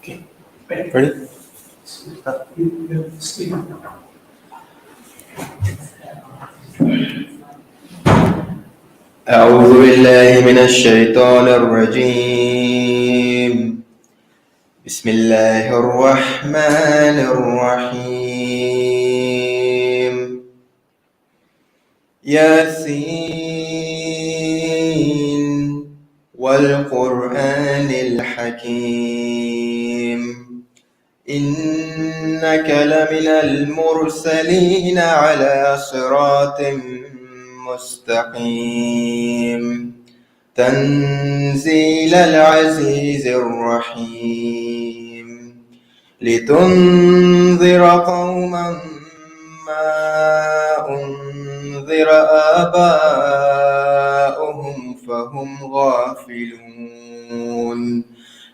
Okay. Ready? أعوذ بالله من الشيطان الرجيم. بسم الله الرحمن الرحيم. ياسين والقرآن الحكيم إنك لمن المرسلين على صراط مستقيم تنزيل العزيز الرحيم لتنذر قوما ما أنذر آباؤهم فهم غافلون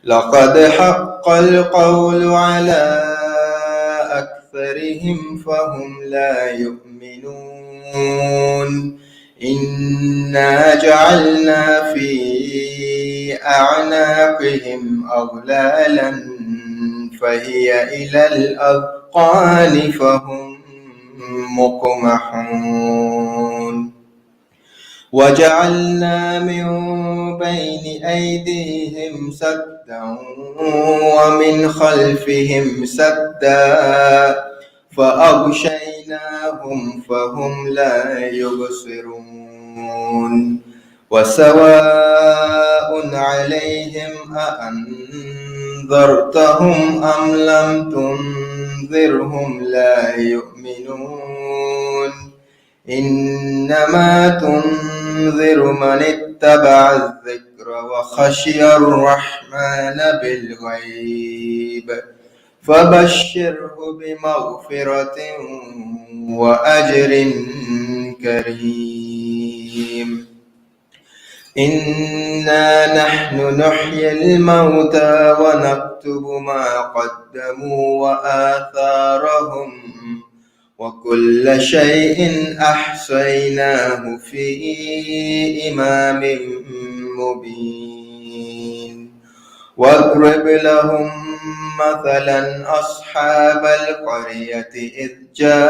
لقد حق القول على أكثرهم فهم لا يؤمنون إنا جعلنا في أعناقهم أغلالا فهي إلى الأذقان فهم مقمحون وجعلنا من بين أيديهم سدا ومن خلفهم سدا فأغشيناهم فهم لا يبصرون وسواء عليهم أأنذرتهم أم لم تنذرهم لا يؤمنون إنما تنذر من اتبع الذكر وخشي الرحمن بالغيب فبشره بمغفرة وأجر كريم إنا نحن نحيي الموتى ونكتب ما قدموا وآثارهم وكل شيء أحصيناه في إمام مبين واضرب لهم مثلا أصحاب القرية إذ جاءها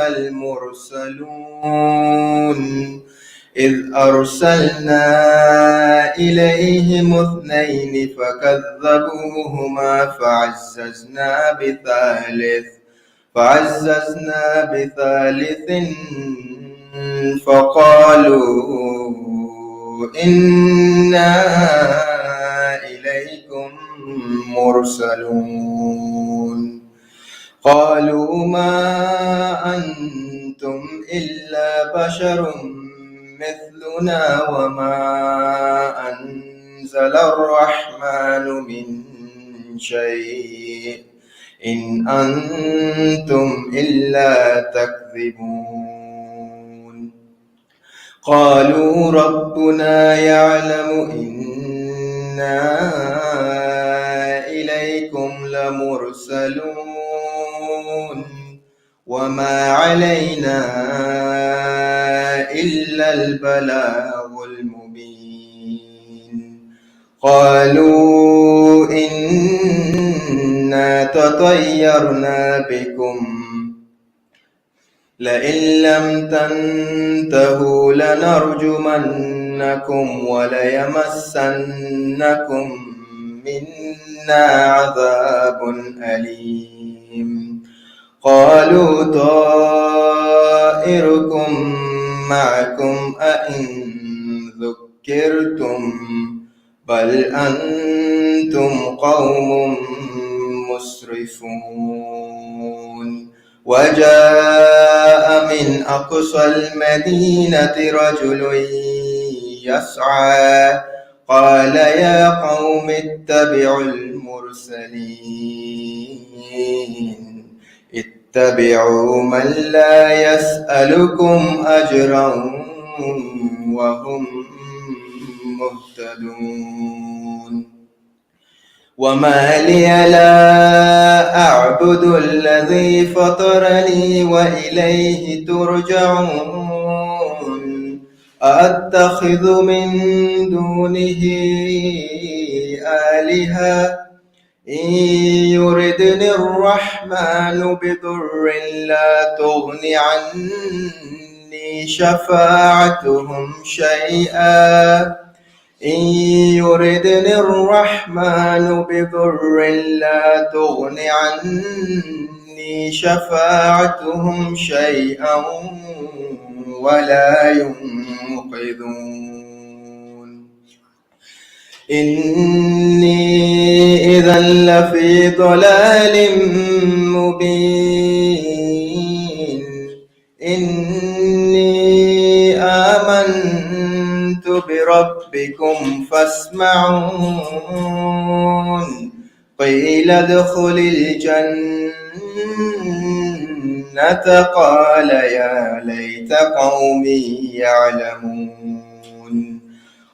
المرسلون إذ أرسلنا إليهم اثنين فكذبوهما فعززنا بثالث فقالوا إنا إليكم مرسلون قالوا ما أنتم إلا بشر مثلنا وما أنزل الرحمن من شيء إن أنتم إلا تكذبون قالوا ربنا يعلم إنا إليكم لمرسلون وما علينا إلا البلاغ المبين قالوا إنا تطيرنا بكم لئن لم تنتهوا لنرجمنكم وليمسنكم منا عذاب أليم قالوا طائركم معكم أئن ذكرتم بل أنتم قوم مسرفون وجاء من أقصى المدينة رجل يسعى قال يا قوم اتبعوا المرسلين اتبعوا من لا يسألكم أجرا وهم مهتدون وما لي لا أعبد الذي فطرني وإليه ترجعون أأتخذ من دونه آلهة إن يردني الرحمن بضر لا تغن عني شفاعتهم شيئا إن يردني الرحمن بضر لا تغن عني شفاعتهم شيئا ولا ينقذون إني إذا لفي ضلال مبين إني آمنت بربكم فاسمعون قيل ادخل الجنة قال يا ليت قومي يعلمون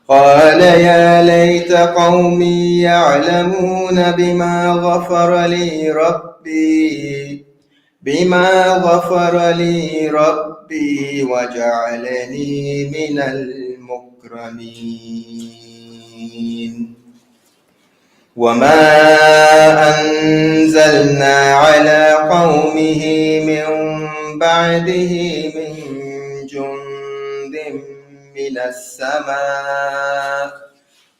قال يا ليت قومي يعلمون بما غفر لي ربي وجعلني من المكرمين وما أنزلنا على قومه من بعده من جند من السماء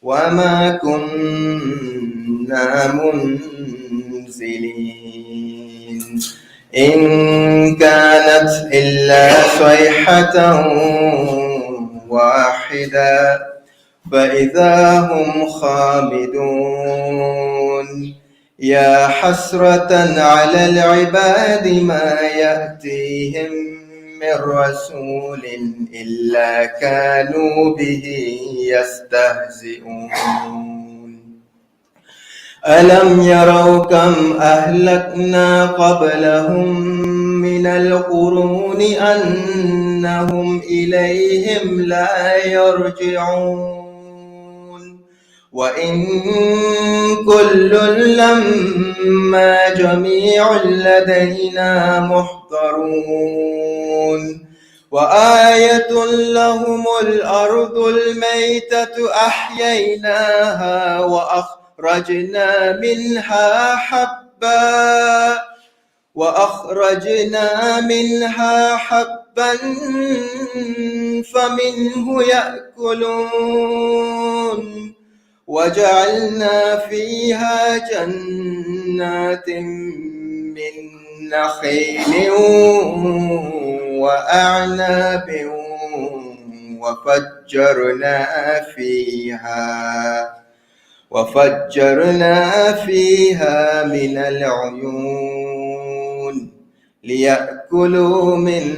وما كنا منزلين إن كانت إلا صيحة واحدة فإذا هم خامدون يا حسرة على العباد ما يأتيهم من رسول إلا كانوا به يستهزئون ألم يروا كم أهلكنا قبلهم من القرون أنهم إليهم لا يرجعون وإن كل لما جميع لدينا محضرون وآية لهم الأرض الميتة أحييناها وأخرجنا منها حبا فمنه يأكلون وجعلنا فيها جنات من نخيل وأعناب وفجرنا فيها من العيون ليأكلوا من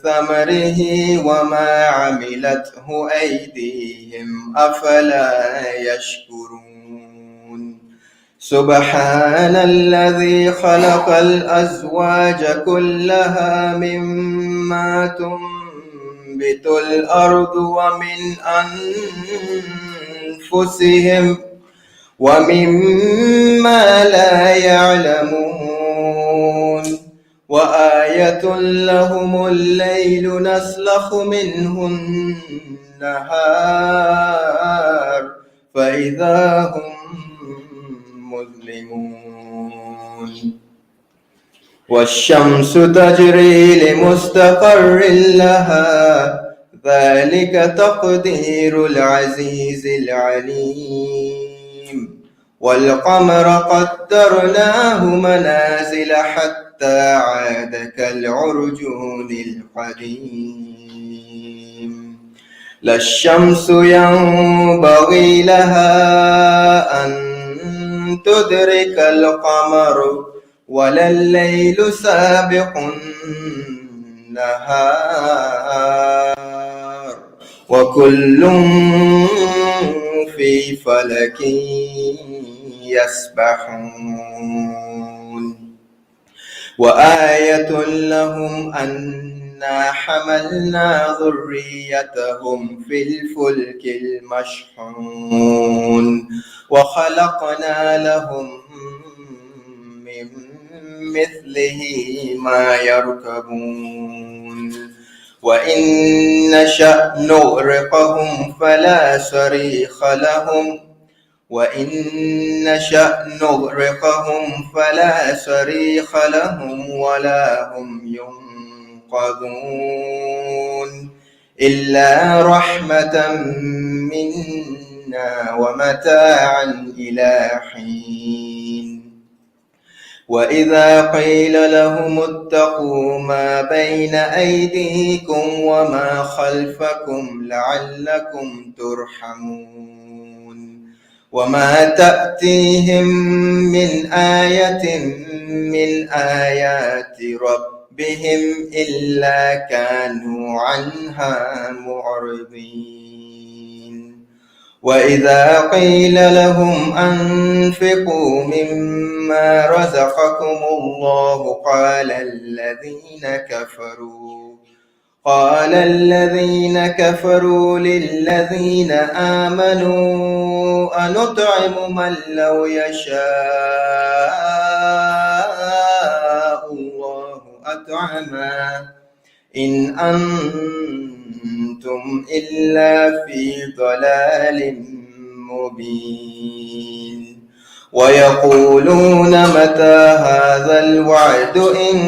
ثمره وما عملته أيديهم أفلا يشكرون سبحان الذي خلق الأزواج كلها مما تنبت الأرض ومن أنفسهم ومما لا يعلمون وآية لهم الليل نسلخ منه النهار فإذا هم مظلمون والشمس تجري لمستقر لها ذلك تقدير العزيز العليم والقمر قدرناه منازل حتى عاد كالعرجون القديم لا الشمس ينبغي لها أن تدرك القمر ولا الليل سابق النهار وكل في فلك يسبحون وآية لهم أنا حملنا ذريتهم في الفلك المشحون وخلقنا لهم من مثله ما يركبون وإن نشأ نغرقهم فلا صريخ لهم وإن نشأ نغرقهم فلا صريخ لهم ولا هم ينقذون إلا رحمة منا ومتاعا إلى حين. وإذا قيل لهم اتقوا ما بين أيديكم وما خلفكم لعلكم ترحمون وما تأتيهم من آية من آيات ربهم إلا كانوا عنها معرضين. وإذا قيل لهم أنفقوا مما رزقكم الله قال الذين كفروا للذين آمنوا أنطعم من لو يشاء الله أطعمه إن أنتم إلا في ضلال مبين. ويقولون متى هذا الوعد إن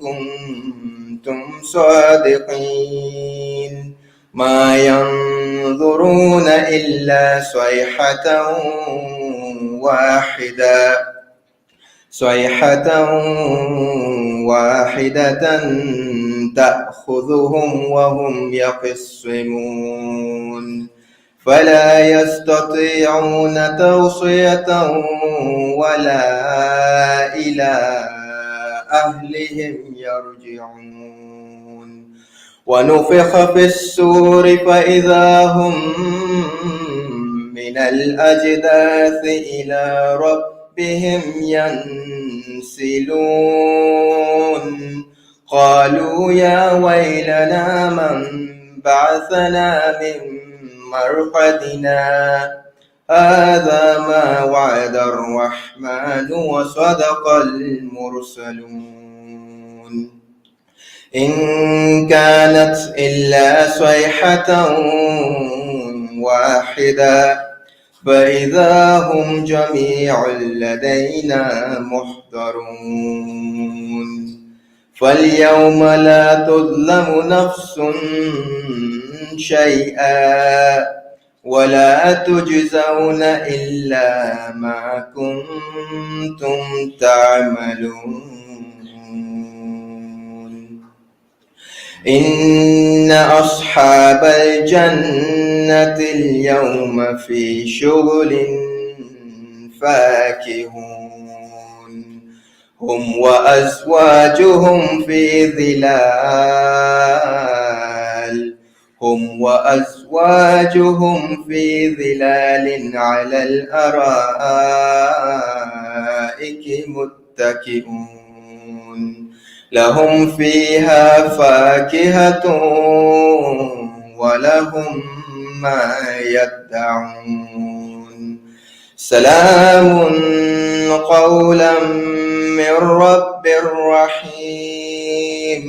كنتم صادقين ما ينظرون إلا صيحة واحدة تأخذهم وهم يخصمون فلا يستطيعون توصية ولا إلى أهلهم يرجعون. ونفخ في السور فإذا هم من الأجداث إلى ربهم ينسلون قالوا يا ويلنا من بعثنا من مرقدنا هذا ما وعد الرحمن وصدق المرسلون إن كانت إلا صيحة واحدة فإذا هم جميع لدينا محضرون. فاليوم لا تظلم نفس شيئا ولا تجزون إلا ما كنتم تعملون. إن أصحاب الجنة اليوم في شغل فاكهون هم وأزواجهم في ظلال على الأرائك متكئون لهم فيها فاكهة ولهم ما يدعون سلام قولا من رب رحيم.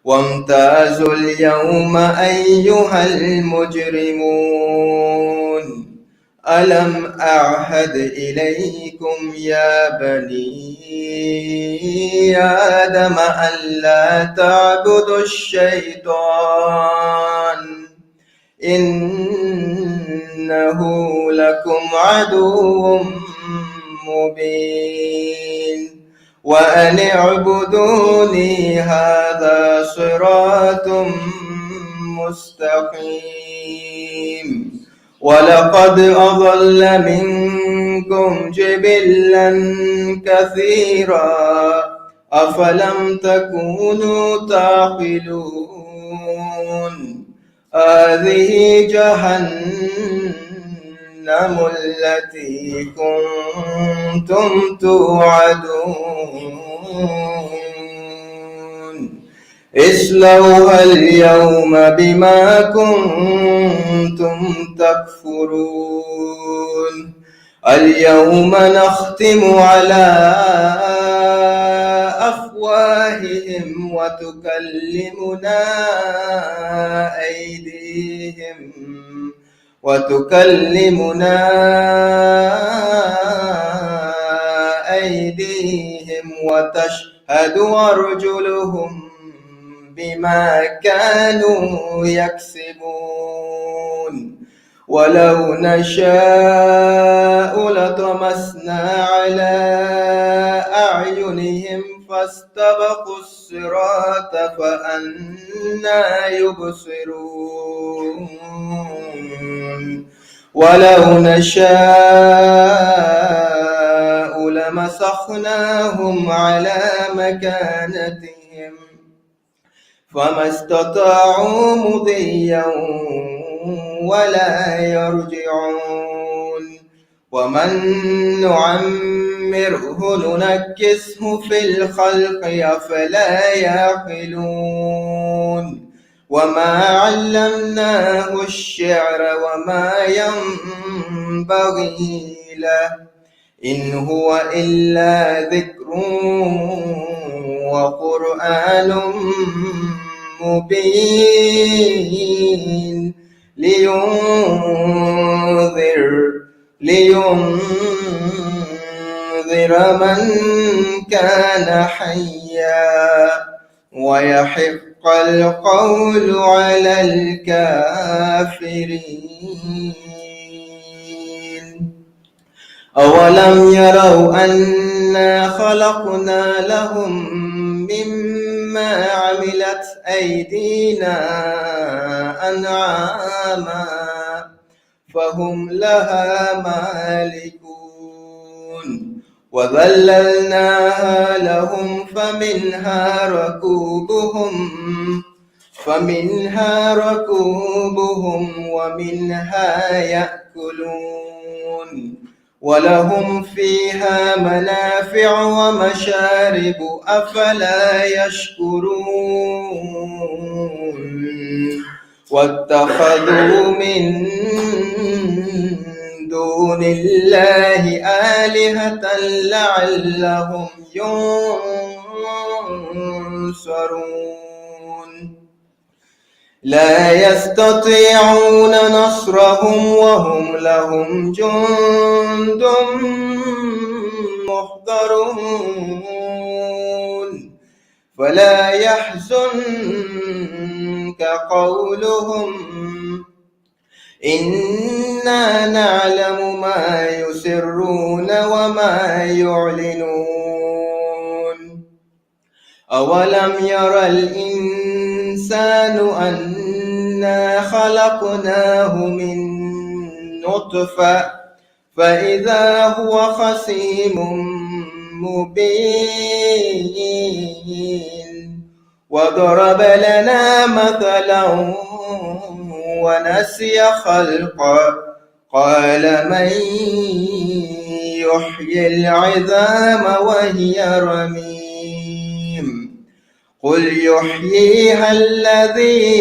وامتازوا اليوم أيها المجرمون ألم أعهد إليكم يا بني آدم ألا تعبدوا الشيطان إنه لكم عدو مبين وأن اعبدوني هذا صراط مستقيم. ولقد أضل منكم جبلا كثيرا أفلم تكونوا تعقلون. هذه جهنم التي كنتم توعدون اصلوها اليوم بما كنتم تكفرون. اليوم نختم على بأفواههم وتكلمنا أيديهم وتشهد أرجلهم بما كانوا يكسبون ولو نشاء لطمسنا على أعينهم فاستبقوا الصراط فأنى يبصرون ولو نشاء لمسخناهم على مكانتهم فما استطاعوا مضيا ولا يرجعون ومن نعمره ننكسه في الخلق أفلا يعقلون وما علمناه الشعر وما ينبغي له إن هو إلا ذكر وقرآن مبين لينذر من كان حيا ويحق القول على الكافرين أولم يروا أنا خلقنا لهم مما عملت أيدينا أنعاما فهم لها مالكون وذللناها لهم فمنها ركوبهم ومنها يأكلون ولهم فيها منافع ومشارب أفلا يشكرون واتخذوا من دون الله آلهة لعلهم ينصرون لا يستطيعون نصرهم وهم لهم جند محضرون فلا يحزنك قولهم إنا نعلم ما يسرون وما يعلنون أولم ير الإنسان أنا خلقناه من نطفة فإذا هو خصيم مبين وضرب لنا مثلا ونسي خلقه قال من يحيي العظام وهي رميم قل يحييها الذي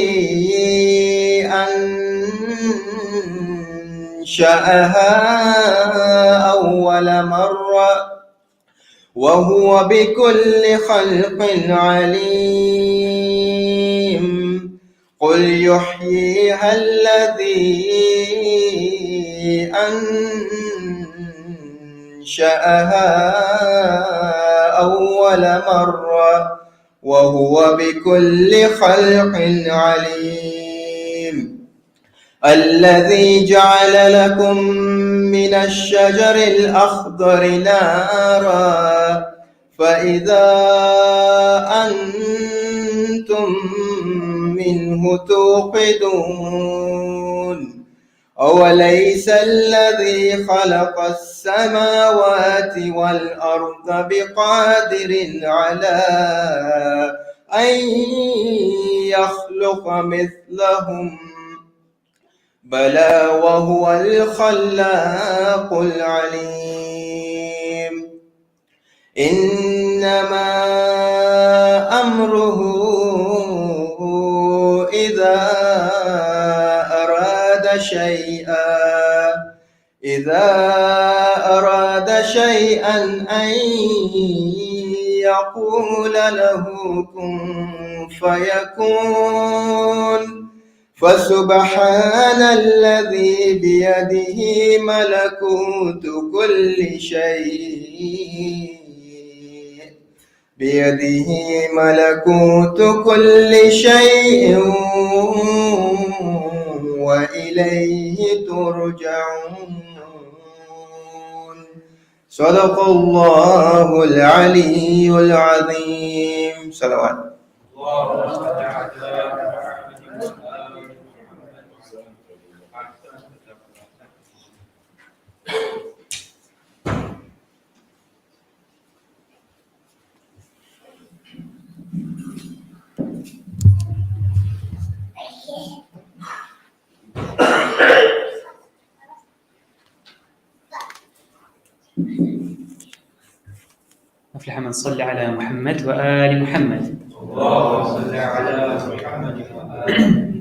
أنشأها أول مرة وهو بكل خلق عليم قل يحييها الذي أنشأها أول مرة وهو بكل خلق عليم الذي جعل لكم من الشجر الأخضر نارا فإذا أنتم منه توقدون أوليس الذي خلق السماوات والأرض بقادر على أن يخلق مثلهم بلى وهو الخلاق العليم إنما أمره إذا أراد شيئا أن يقول له كن فيكون فسبحان الذي بيده ملكوت كل شيء وإليه ترجعون. صدق الله العلي العظيم. صلوات. أفلح من صلى على محمد وآل محمد. اللهم صل على محمد وآل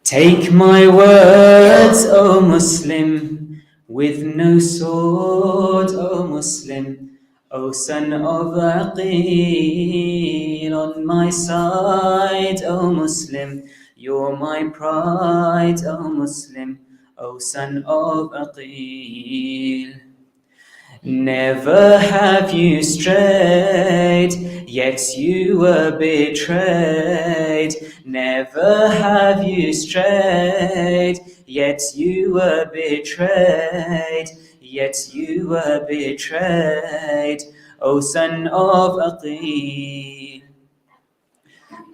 Take my words, O Muslim, with no sword, O Muslim, O son of Aqil, on my side, O Muslim, you're my pride, O Muslim, O son of Aqil. Never have you strayed, yet you were betrayed. Never have you strayed, yet you were betrayed. Yet you were betrayed, O son of Aqil.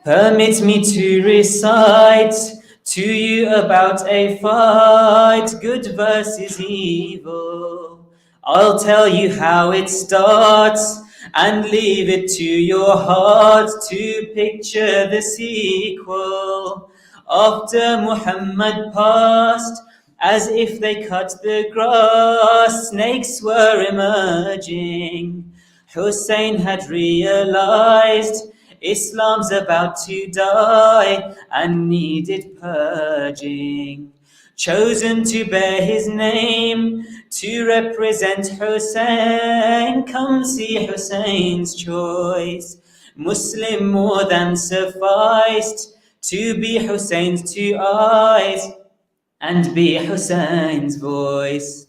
Permit me to recite to you about a fight, good versus evil. I'll tell you how it starts and leave it to your heart to picture the sequel. After Muhammad passed, as if they cut the grass, snakes were emerging. Hussein had realized Islam's about to die and needed purging. Chosen to bear his name, to represent Hussein, come see Hussein's choice. Muslim more than sufficed to be Hussein's two eyes and be Hussein's voice.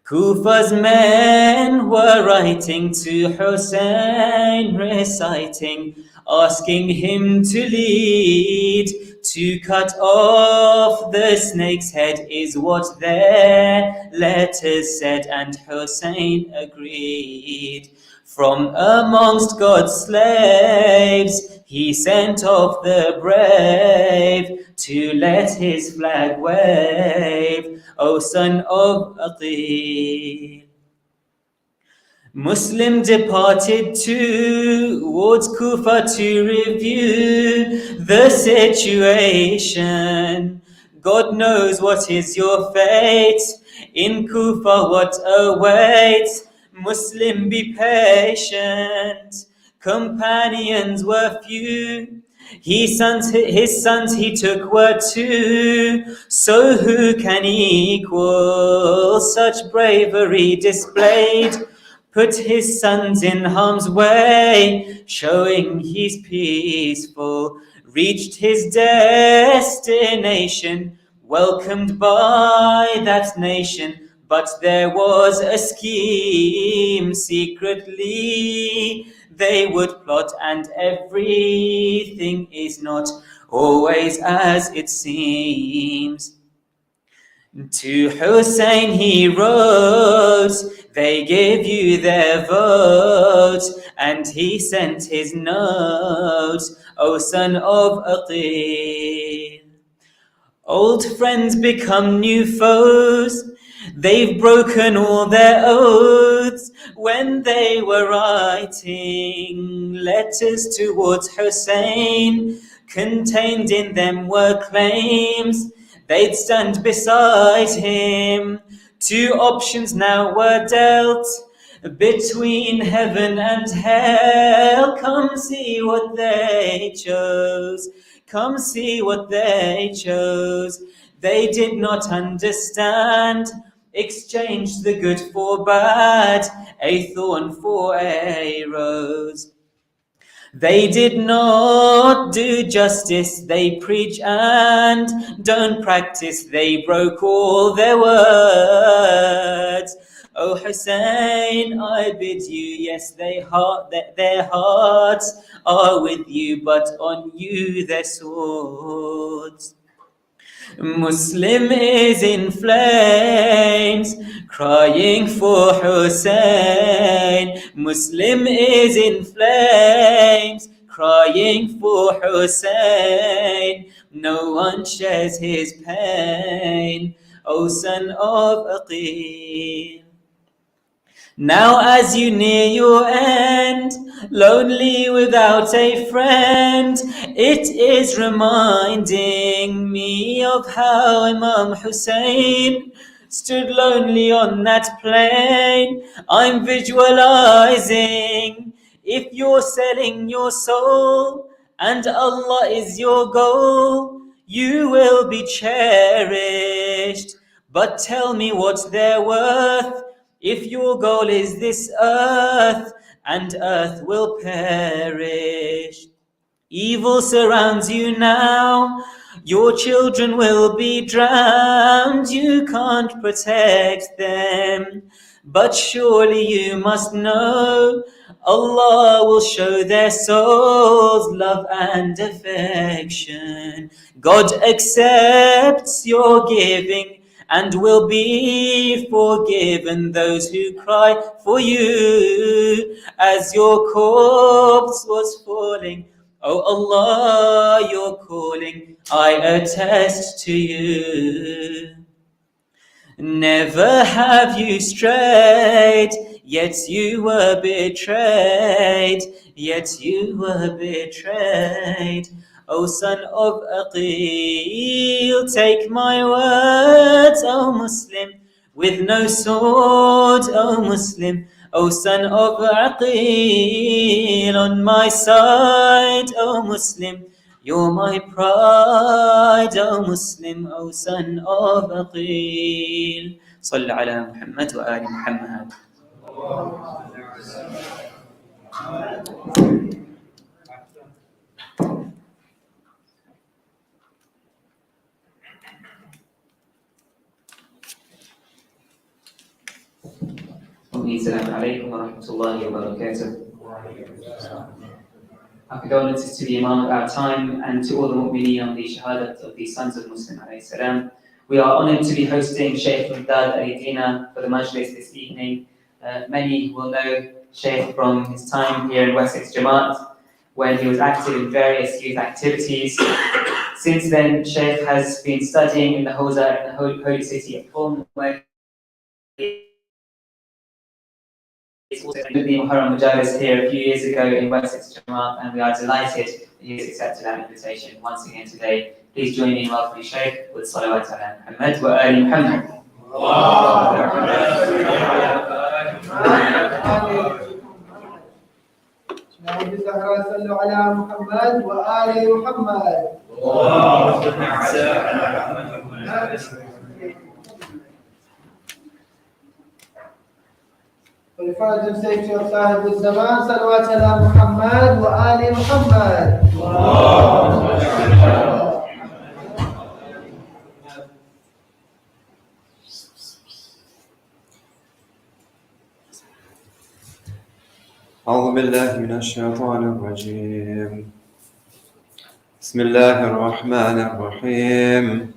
Kufa's men were writing to Hussein, reciting, asking him to lead. To cut off the snake's head is what their letters said, and Hussein agreed. From amongst God's slaves, he sent off the brave to let his flag wave, O son of Aqil. Muslim departed towards Kufa to review the situation. God knows what is your fate. In Kufa what awaits? Muslim, be patient. Companions were few. His sons he took were two. So who can equal such bravery displayed? Put his sons in harm's way, showing he's peaceful. Reached his destination, welcomed by that nation. But there was a scheme, secretly they would plot, and everything is not always as it seems. To Hussein he wrote, they gave you their vote, and he sent his note, O son of Aqil. Old friends become new foes, they've broken all their oaths. When they were writing letters towards Hussein, contained in them were claims they'd stand beside him. Two options now were dealt between heaven and hell. Come see what they chose. Come see what they chose. They did not understand exchanged the good for bad, a thorn for a rose. They did not do justice, they preach and don't practice, they broke all their words. O Hussein, I bid you, yes, their hearts are with you, but on you their swords. Muslim is in flames, crying for Hussein. Muslim is in flames, crying for Hussein. No one shares his pain, O son of Aqil. Now as you near your end, lonely without a friend, it is reminding me of how Imam Hussein stood lonely on that plain. I'm visualizing if you're selling your soul and Allah is your goal, you will be cherished. But tell me what they're worth if your goal is this earth, and earth will perish. Evil surrounds you now, your children will be drowned, you can't protect them. But surely you must know, Allah will show their souls love and affection. God accepts your giving and will be forgiven those who cry for you as your corpse was falling. Oh Allah, you're calling, I attest to you. Never have you strayed, yet you were betrayed, yet you were betrayed. O son of Aqil, take my words, O Muslim, with no sword, O Muslim. O son of Aqil, on my side, O Muslim. You're my pride, O Muslim, O son of Aqil. صل على محمد وآل محمد. السلام عليكم ورحمة الله وبركاته. Our condolences to the Imam of our time and to all the mu'mineen on the Shahadat of the sons of Muslim alayhi salam. We are honoured to be hosting Shaykh Miqdad Alidina for the Majlis this evening. Many will know Shaykh from his time here in Wessex Jamaat, when he was active in various youth activities. Since then, Shaykh has been studying in the Hawza in the holy city of Dhul, where he's also did the Muharram Majlis here a few years ago in Wessex Jamaat, and we are delighted that he has accepted our invitation once again today. Please join me in welcoming Shaykh with Salawat ala Muhammad wa ali Muhammad. صلوا على محمد وآل محمد. ولفرج السيف صاحب الزمان صلوات على محمد وآل محمد. أعوذ بالله من الشيطان الرجيم. بسم الله الرحمن الرحيم.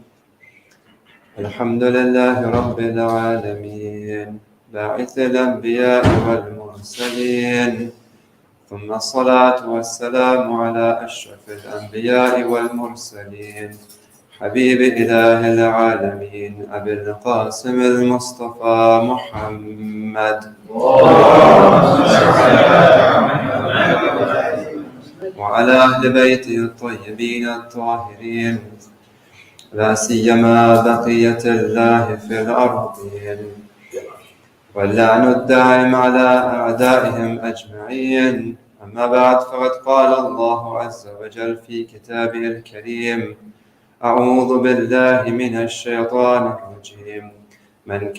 الحمد لله رب العالمين باعث الأنبياء والمرسلين، ثم الصلاة والسلام على أشرف الأنبياء والمرسلين حبيب إله العالمين أبي القاسم المصطفى محمد وعلى أهل بيته الطيبين الطاهرين، لا سيما بقية الله في الأرضين، واللعن الدائم على أعدائهم أجمعين. أما بعد، فقد قال الله عز وجل في كتابه الكريم: أعوذ بالله من الشيطان الرجيم، من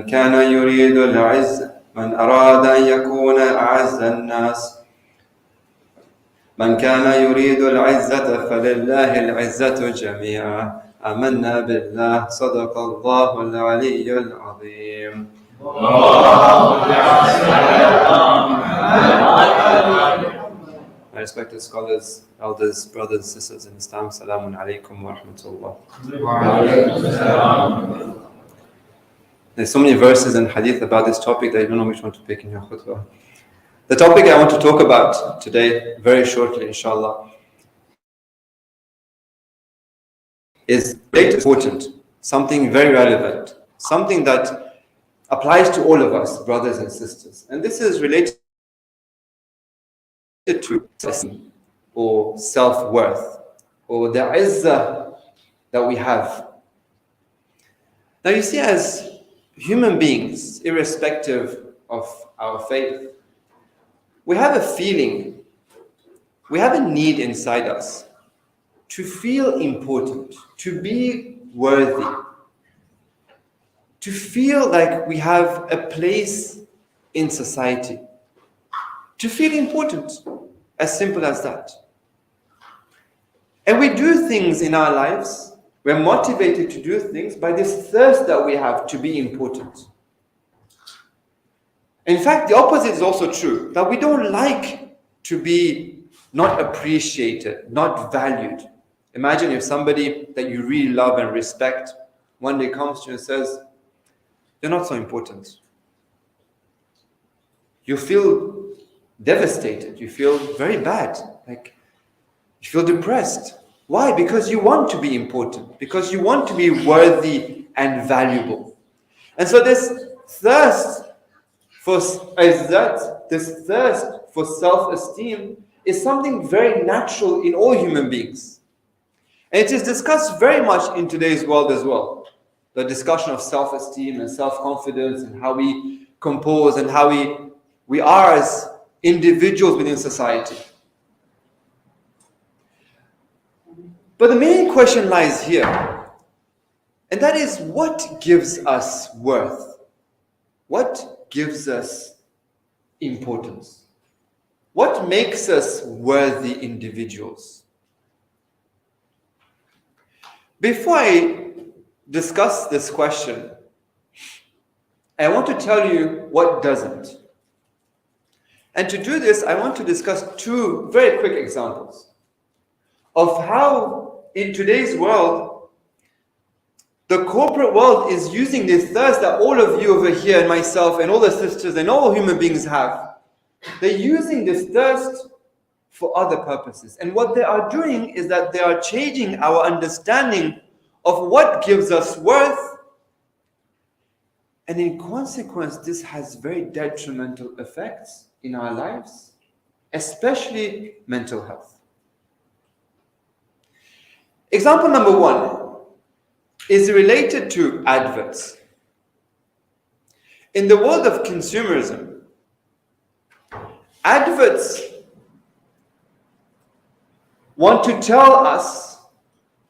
كان يريد العزة من أراد أن يكون أعز الناس من كان يريد العزة فلله العزة جميعا آمنا بالله صدق الله العلي العظيم. My respected scholars, elders, brothers and sisters in Islam, Assalamu alaikum wa rahmatullah. There's so many verses and hadith about this topic that I don't know which one to pick in your khutbah. The topic I want to talk about today, very shortly inshallah, is very important, something very relevant, something that applies to all of us, brothers and sisters. And this is related to or self-worth, or the izzah that we have. Now you see, as human beings, irrespective of our faith, we have a feeling, we have a need inside us to feel important, to be worthy, to feel like we have a place in society, to feel important, as simple as that. And we do things in our lives, we're motivated to do things by this thirst that we have to be important. In fact, the opposite is also true, that we don't like to be not appreciated, not valued. Imagine if somebody that you really love and respect one day comes to you and says, "You're not so important." You feel devastated, you feel very bad, like you feel depressed. Why? Because you want to be important, because you want to be worthy and valuable. And so this thirst for izzat, this thirst for self-esteem is something very natural in all human beings. And it is discussed very much in today's world as well. The discussion of self-esteem and self-confidence and how we compose and how we are as individuals within society. But the main question lies here, and that is, what gives us worth? What gives us importance? What makes us worthy individuals? Before I discuss this question, I want to tell you what doesn't. And to do this, I want to discuss two very quick examples of how in today's world, the corporate world is using this thirst that all of you over here and myself and all the sisters and all human beings have. They're using this thirst for other purposes. And what they are doing is that they are changing our understanding of what gives us worth. And in consequence, this has very detrimental effects in our lives, especially mental health. Example number one is related to adverts. In the world of consumerism, adverts want to tell us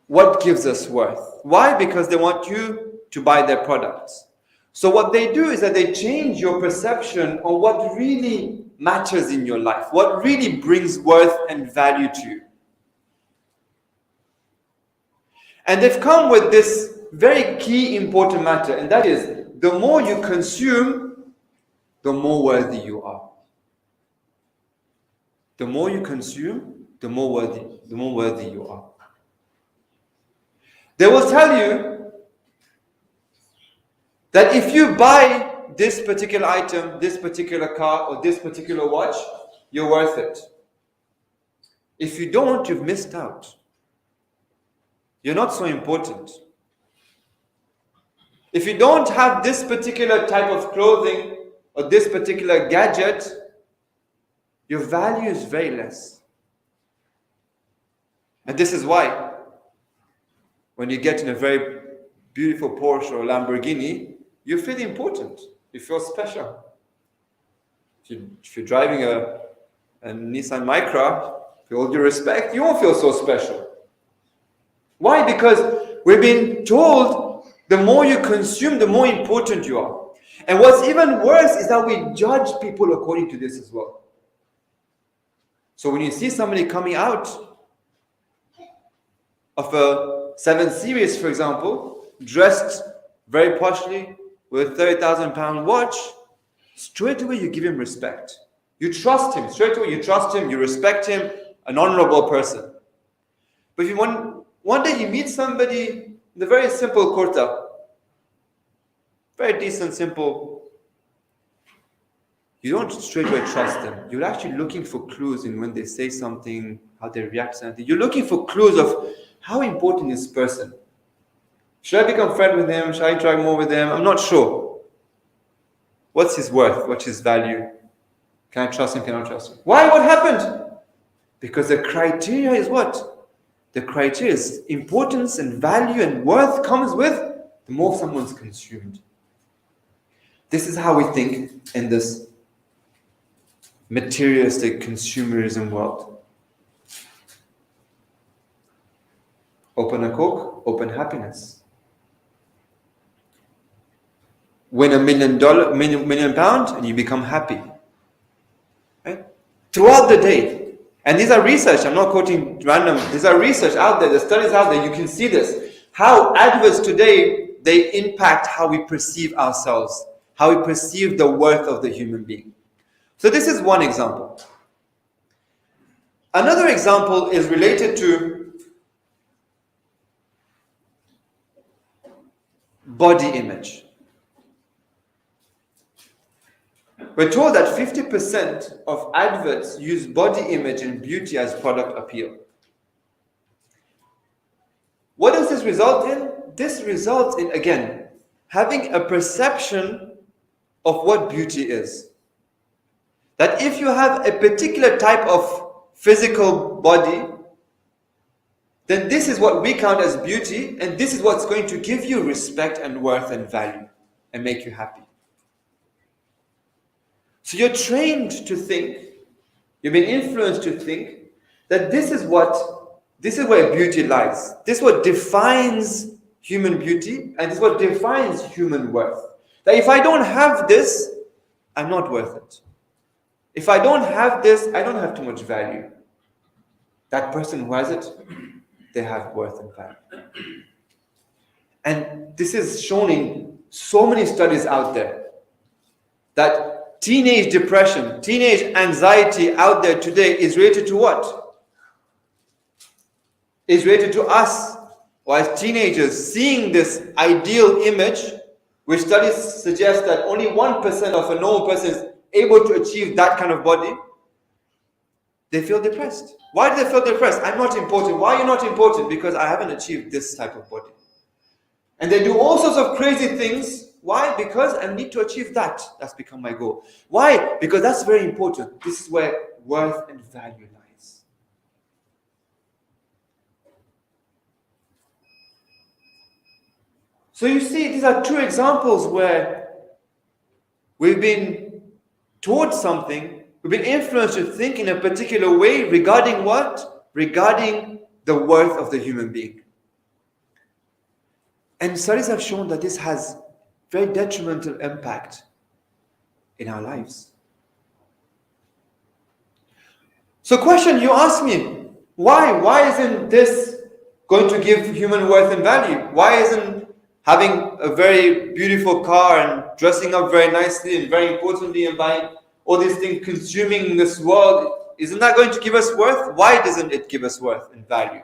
what gives us worth. Why? Because they want you to buy their products. So what they do is that they change your perception on what really matters in your life, what really brings worth and value to you. And they've come with this very key important matter, and that is, the more you consume, the more worthy you are. The more you consume, the more worthy you are. They will tell you that if you buy this particular item, this particular car, or this particular watch, you're worth it. If you don't, you've missed out. You're not so important. If you don't have this particular type of clothing or this particular gadget, your value is very less. And this is why when you get in a very beautiful Porsche or Lamborghini, you feel important. You feel special. If you're driving a Nissan Micra, with all due respect, you won't feel so special. Why? Because we've been told The more you consume, the more important you are. And what's even worse is that we judge people according to this as well. So when you see somebody coming out of a 7 Series, for example, dressed very poshly with a £30,000 watch, straight away you give him respect. You trust him. Straight away you trust him, you respect him, an honorable person. But if you one day you meet somebody in a very simple kurta, very decent, simple, you don't straight away trust them. You're actually looking for clues in when they say something, how they react to something. You're looking for clues of how important is this person. Should I become friend with him? Should I interact more with him? I'm not sure. What's his worth? What's his value? Can I trust him? Can I trust him? Why? What happened? Because the criteria is what? The criteria is importance and value and worth comes with the more someone's consumed. This is how we think in this materialistic consumerism world. Open a Coke, open happiness. Win £1 million and you become happy. Right? Throughout the day. And these are research, I'm not quoting random, these are research out there, the studies out there, you can see this. How adverts today, they impact how we perceive ourselves, how we perceive the worth of the human being. So this is one example. Another example is related to body image. We're told that 50% of adverts use body image and beauty as product appeal. What does this result in? This results in, again, having a perception of what beauty is. That if you have a particular type of physical body, then this is what we count as beauty, and this is what's going to give you respect and worth and value and make you happy. So you're trained to think, you've been influenced to think that this is where beauty lies. This is what defines human beauty, and this is what defines human worth. That if I don't have this, I'm not worth it. If I don't have this, I don't have too much value. That person who has it, they have worth and value. And this is shown in so many studies out there that teenage depression, teenage anxiety out there today is related to what? Is related to us, or as teenagers, seeing this ideal image, which studies suggest that only 1% of a normal person is able to achieve that kind of body. They feel depressed. Why do they feel depressed? I'm not important. Why are you not important? Because I haven't achieved this type of body. And they do all sorts of crazy things. Why? Because I need to achieve that. That's become my goal. Why? Because that's very important. This is where worth and value lies. So you see, these are two examples where we've been taught something, we've been influenced to think in a particular way regarding what? Regarding the worth of the human being. And studies have shown that this has very detrimental impact in our lives. So question, you ask me, why? Why isn't this going to give human worth and value? Why isn't having a very beautiful car and dressing up very nicely and very importantly and buying all these things, consuming this world, isn't that going to give us worth? Why doesn't it give us worth and value?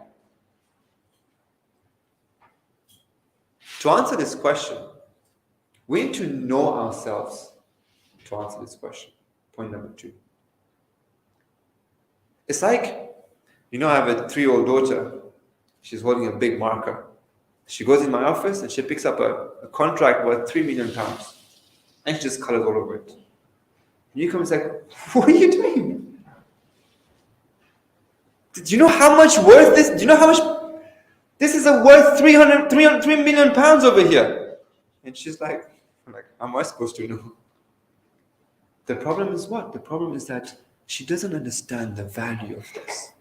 To answer this question, we need to know ourselves to answer this question. Point number 2. It's like, I have a 3-year-old daughter. She's holding a big marker. She goes in my office and she picks up a contract worth £3 million. And she just colors all over it. And you come and say, what are you doing? Do you know how much worth this? Do you know how much? This is worth 3 million pounds over here. And she's like, how am I supposed to know? The problem is what? The problem is that she doesn't understand the value of this.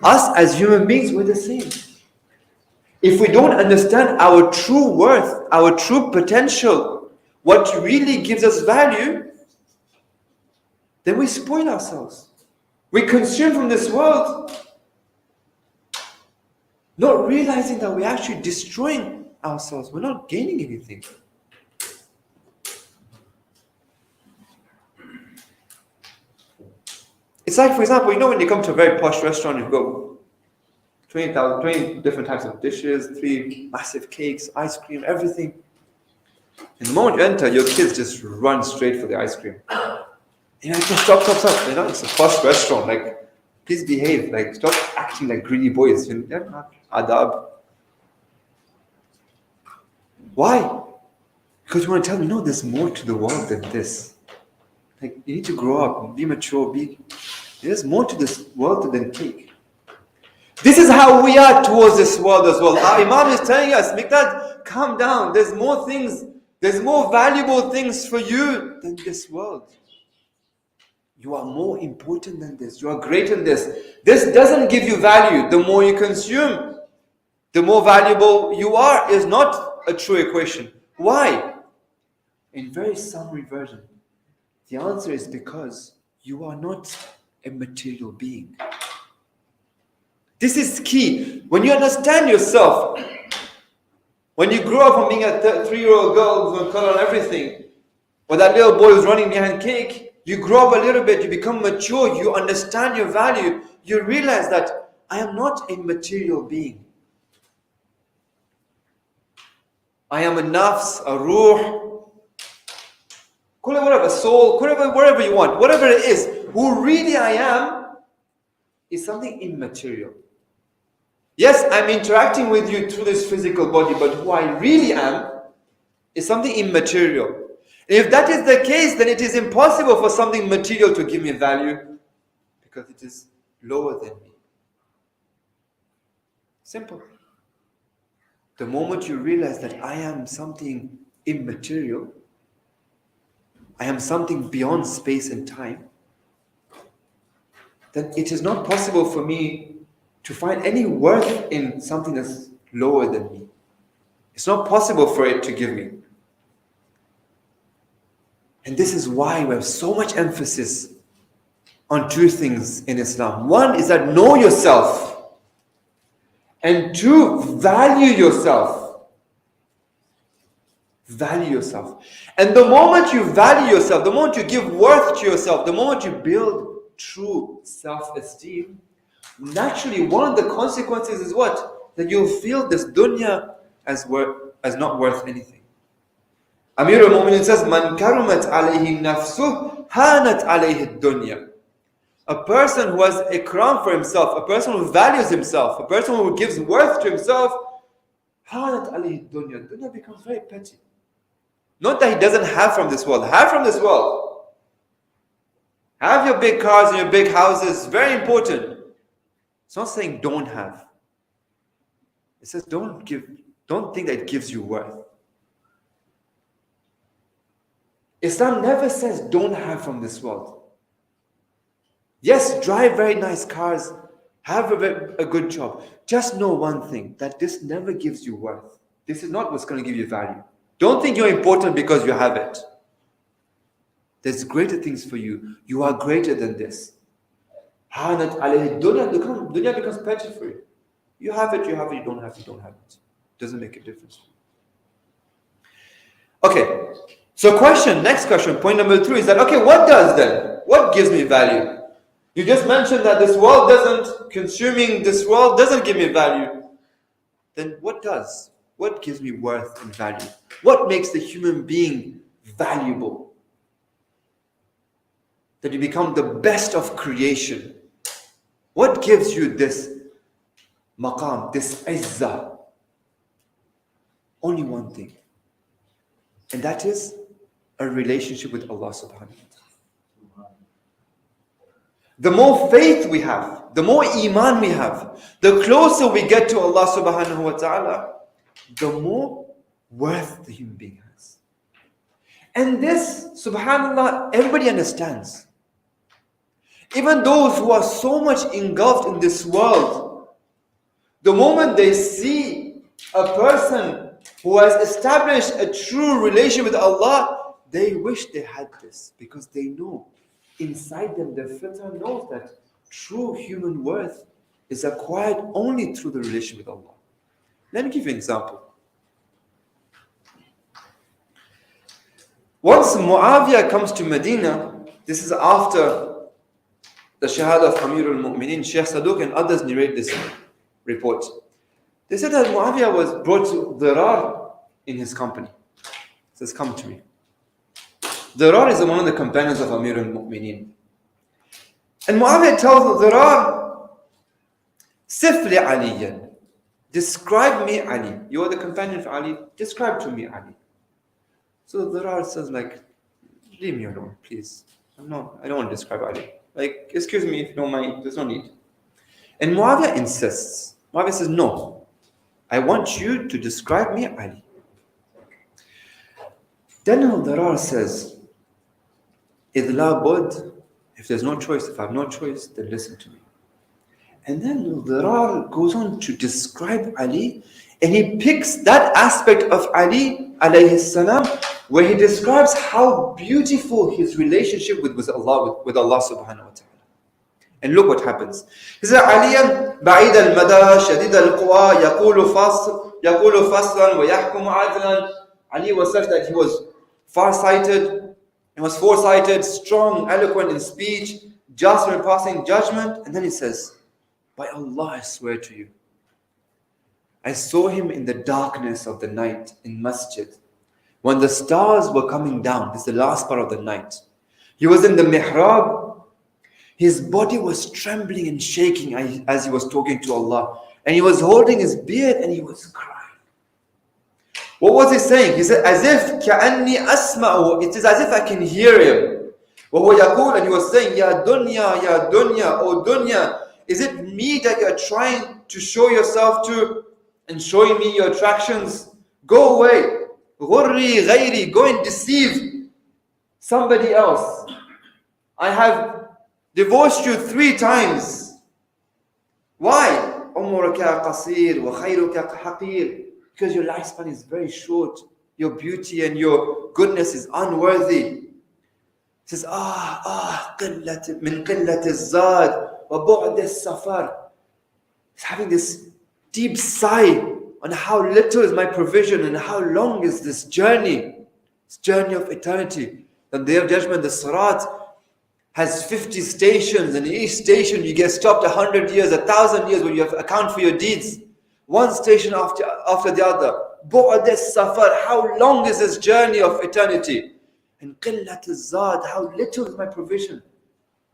Us as human beings, we're the same. if we don't understand our true worth, our true potential, what really gives us value, then we spoil ourselves. We consume from this world, not realizing that we're actually destroying ourselves. We're not gaining anything. It's like, for example, when you come to a very posh restaurant, you've got 20 different types of dishes, 3 massive cakes, ice cream, everything. And the moment you enter, your kids just run straight for the ice cream. Stop. It's a posh restaurant. Please behave. Stop acting like greedy boys. Adab. Why? Because you want to tell me, no, there's more to the world than this. You need to grow up, be mature, there's more to this world than cake. This is how we are towards this world as well. Our Imam is telling us, Miqdad, calm down. There's more things, there's more valuable things for you than this world. You are more important than this. You are greater than this. This doesn't give you value. The more you consume, the more valuable you are, is not a true equation. Why? In very summary version, the answer is because you are not a material being. This is key. When you understand yourself, when you grow up from being a 3-year-old girl who's going to color on everything, or that little boy who's running behind cake, you grow up a little bit, you become mature, you understand your value, you realize that I am not a material being. I am a nafs, a ruh, call it whatever, soul, whatever you want, whatever it is, who really I am is something immaterial. Yes, I'm interacting with you through this physical body, but who I really am is something immaterial. If that is the case, then it is impossible for something material to give me value because it is lower than me. Simple. The moment you realize that I am something immaterial, I am something beyond space and time, then it is not possible for me to find any worth in something that's lower than me. It's not possible for it to give me. And this is why we have so much emphasis on 2 things in Islam. 1 is that know yourself. And 2, value yourself. Value yourself. And the moment you value yourself, the moment you give worth to yourself, the moment you build true self-esteem, naturally one of the consequences is what? That you'll feel this dunya as not worth anything. Amir al-Mu'minin says, Man karumat alayhi nafsuh, hanat alayhi dunya. A person who has ikram for himself, a person who values himself, a person who gives worth to himself, hanat alayhi dunya. Dunya becomes very petty. Not that he doesn't have from this world. Have from this world. Have your big cars and your big houses. Very important. It's not saying don't have. It says don't think that it gives you worth. Islam never says don't have from this world. Yes, drive very nice cars, have a good job. Just know one thing, that this never gives you worth. This is not what's going to give you value. Don't think you're important because you have it. There's greater things for you. You are greater than this. Dunya becomes petty for you. You have it, you don't have it. Doesn't make a difference. Okay. So next question, point number 3 is that, okay, what does then? What gives me value? You just mentioned that consuming this world doesn't give me value. Then what does? What gives me worth and value? What makes the human being valuable? That you become the best of creation. What gives you this maqam, this izzah? Only one thing. And that is a relationship with Allah subhanahu wa ta'ala. The more faith we have, the more iman we have, the closer we get to Allah subhanahu wa ta'ala, the more worth the human being has. And this, subhanallah, everybody understands. Even those who are so much engulfed in this world, the moment they see a person who has established a true relation with Allah, they wish they had this, because they know inside them, their filter knows that true human worth is acquired only through the relation with Allah. Let me give you an example. Once Muawiyah comes to Medina, this is after the Shahadat of Amir al-Mu'mineen, Shaykh Saduq and others narrate this report. They said that Muawiyah was brought to Dhirar in his company. He says, come to me. Dhirar is one of the companions of Amir al-Mu'mineen. And Muawiyah tells Dhirar, Sifli Aliyan, describe me Ali. You are the companion of Ali, describe to me Ali. So Dhirar says leave me alone, please. I don't want to describe Ali. Excuse me if you don't mind, there's no need. And Muawiyah insists. Muawiyah says, no, I want you to describe me Ali. Then Dhirar says, إِذْ لَا بُدْ, if there's no choice, if I have no choice, then listen to me. And then Dhirar goes on to describe Ali, and he picks that aspect of Ali alayhi salam, where he describes how beautiful his relationship with Allah subhanahu wa ta'ala. And look what happens. He says, عَلِيًا بَعِيدَ الْمَدَى شَدِيدَ الْقُوَى يَقُولُ فَصْلًا وَيَحْكُمُ عَدْلًا. Ali was such that he was far-sighted, he was foresighted, strong, eloquent in speech, just when passing judgment. And then he says, by Allah I swear to you, I saw him in the darkness of the night in Masjid, when the stars were coming down. This is the last part of the night. He was in the mihrab. His body was trembling and shaking as he was talking to Allah. And he was holding his beard and he was crying. What was he saying? He said, as if كَأَنِّي أَسْمَعُ, it is as if I can hear him. وَهُوَ يَقُولُ, and he was saying, Ya dunya, ya dunya, O dunya, is it me that you are trying to show yourself to and showing me your attractions? Go away. غُرِّي غَيْرِي, go and deceive somebody else. I have divorced you 3 times. Why? عُمُرُكَ قَصِيرٌ وَخَيْرُكَ حَقِيرٌ, because your lifespan is very short. Your beauty and your goodness is unworthy. He says, قِلَّةِ مِنْ قِلَّةِ الزَّادِ وَبُعْدِ السَّفَرِ. He's having this deep sigh on how little is my provision and how long is this journey of eternity. On the Day of Judgment, the Salaat has 50 stations, and in each station you get stopped 100 years, 1,000 years, where you have to account for your deeds. One station after the other. Bu'ad as-safar, how long is this journey of eternity? And qillat az-zad, how little is my provision?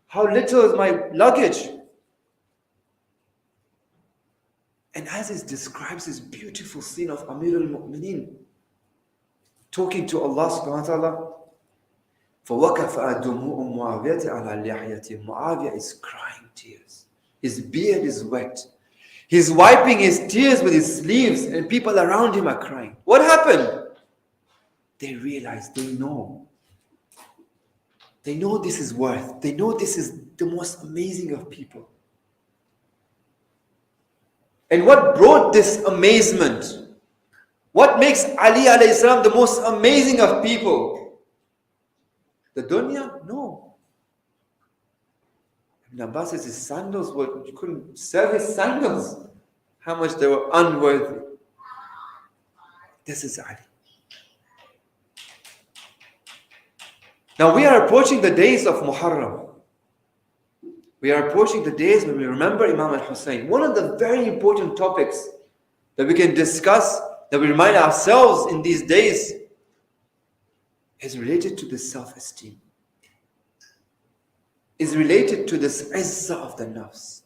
How little is my luggage? And as he describes this beautiful scene of Amir al-Mu'mineen talking to Allah subhanahu wa ta'ala, فَوَكَفَ دُمُوءُ مُعَاوِيَةِ عَلَى لِحْيَةِ, Muawiyah is crying tears. His beard is wet. He's wiping his tears with his sleeves, and people around him are crying. What happened? They realize, they know. They know this is worth. They know this is the most amazing of people. And what brought this amazement? What makes Ali alayhi salam the most amazing of people? The dunya? No. Ibn Abbas says his sandals you couldn't sell his sandals. How much they were unworthy. This is Ali. Now we are approaching the days of Muharram. We are approaching the days when we remember Imam al-Hussein. One of the very important topics that we can discuss, that we remind ourselves in these days, is related to this self-esteem. Is related to this izzah of the nafs.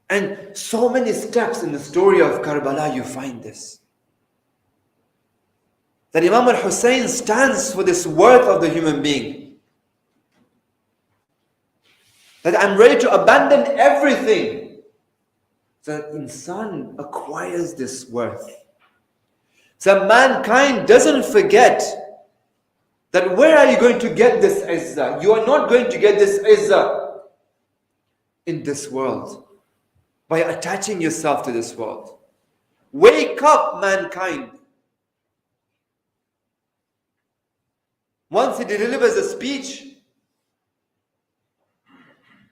And so many steps in the story of Karbala you find this. That Imam al-Hussein stands for this worth of the human being. That I'm ready to abandon everything. So that insan acquires this worth. So mankind doesn't forget that where are you going to get this izzah? You are not going to get this izzah in this world by attaching yourself to this world. Wake up, mankind. Once he delivers a speech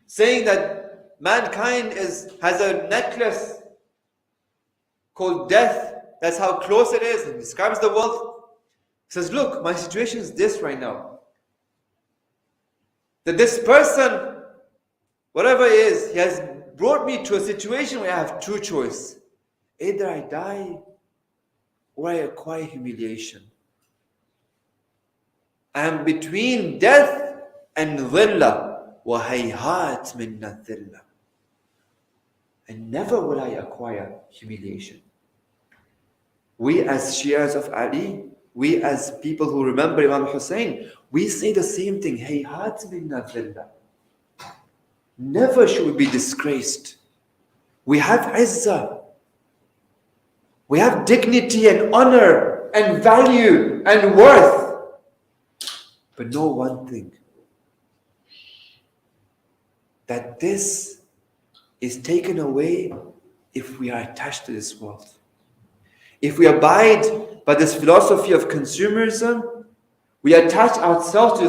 saying that mankind has a necklace called death. That's how close it is. He describes the world. He says, look, my situation is this right now. That this person, whatever he is, he has brought me to a situation where I have two choices. Either I die or I acquire humiliation. I am between death and dhillah. وَهَيْهَاتْ مِنَّ الذِّلَّةِ. And never will I acquire humiliation. We as Shias of Ali, we as people who remember Imam Hussein, we say the same thing. هَيْهَاتْ مِنَّ الذِّلَّةِ. Never should we be disgraced. We have izzah. We have dignity and honor and value and worth. But know one thing. That this is taken away if we are attached to this world. If we abide by this philosophy of consumerism, we attach ourselves to